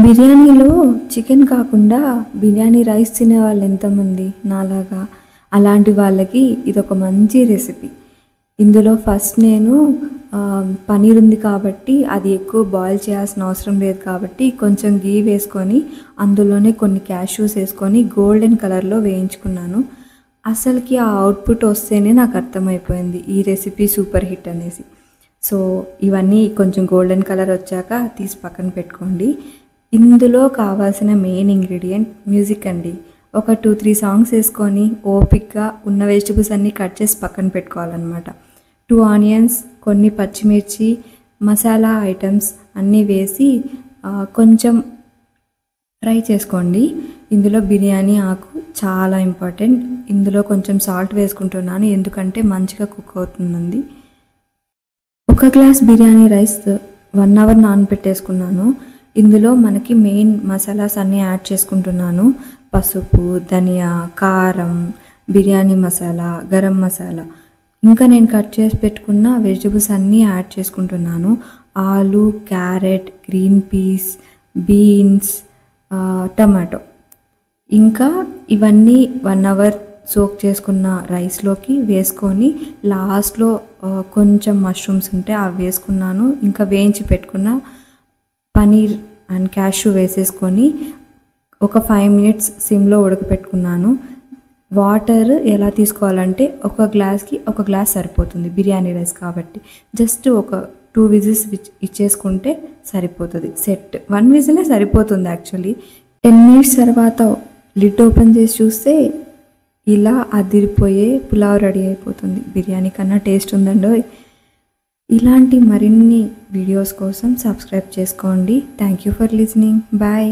బిర్యానీలో చికెన్ కాకుండా బిర్యానీ రైస్ తినే వాళ్ళు ఎంతమంది నాలాగా? అలాంటి వాళ్ళకి ఇదొక మంచి రెసిపీ. ఇందులో ఫస్ట్ నేను పనీర్ ఉంది కాబట్టి అది ఎక్కువ బాయిల్ చేయాల్సిన అవసరం లేదు కాబట్టి కొంచెం గీ వేసుకొని అందులోనే కొన్ని క్యాష్యూస్ వేసుకొని గోల్డెన్ కలర్లో వేయించుకున్నాను. అసలుకి ఆ అవుట్పుట్ వస్తేనే నాకు అర్థమైపోయింది ఈ రెసిపీ సూపర్ హిట్ అనేసి. సో ఇవన్నీ కొంచెం గోల్డెన్ కలర్ వచ్చాక తీసి పక్కన పెట్టుకోండి. ఇందులో కావాల్సిన మెయిన్ ఇంగ్రీడియంట్ మ్యూజిక్ అండి. ఒక 2-3 సాంగ్స్ వేసుకొని ఓపిక్గా ఉన్న వెజిటబుల్స్ అన్నీ కట్ చేసి పక్కన పెట్టుకోవాలన్నమాట. 2 ఆనియన్స్, కొన్ని పచ్చిమిర్చి, మసాలా ఐటమ్స్ అన్నీ వేసి కొంచెం ఫ్రై చేసుకోండి. ఇందులో బిర్యానీ ఆకు చాలా ఇంపార్టెంట్. ఇందులో కొంచెం సాల్ట్ వేసుకుంటున్నాను ఎందుకంటే మంచిగా కుక్ అవుతుందండి. 1 గ్లాస్ బిర్యానీ రైస్ 1 అవర్ నానబెట్టేసుకున్నాను. ఇందులో మనకి మెయిన్ మసాలాస్ అన్నీ యాడ్ చేసుకుంటున్నాను. పసుపు, ధనియా, కారం, బిర్యానీ మసాలా, గరం మసాలా, ఇంకా నేను కట్ చేసి పెట్టుకున్న వెజిటబుల్స్ అన్నీ యాడ్ చేసుకుంటున్నాను. ఆలు, carrot, green peas, beans, tomato, ఇంకా ఇవన్నీ 1 అవర్ సోక్ చేసుకున్న రైస్లోకి వేసుకొని లాస్ట్లో కొంచెం మష్రూమ్స్ ఉంటే అవి వేసుకున్నాను. ఇంకా వేయించి పెట్టుకున్న పనీర్ అండ్ క్యాష్యూ వేసేసుకొని ఒక 5 మినిట్స్ సిమ్లో ఉడకపెట్టుకున్నాను. వాటర్ ఎలా తీసుకోవాలంటే 1 గ్లాస్కి 1 గ్లాస్ సరిపోతుంది బిర్యానీ రైస్ కాబట్టి. జస్ట్ ఒక 2 విజిల్స్ ఇచ్చేసుకుంటే సరిపోతుంది. సెట్ 1 విజిలే సరిపోతుంది యాక్చువల్లీ. 10 మినిట్స్ తర్వాత లిడ్ ఓపెన్ చేసి చూస్తే ఇలా అదిరిపోయే పులావ్ రెడీ అయిపోతుంది. బిర్యానీ కన్నా టేస్ట్ ఉందండి. ఇలాంటి మరిన్ని వీడియోస్ కోసం సబ్స్క్రైబ్ చేసుకోండి. Thank you for listening. Bye.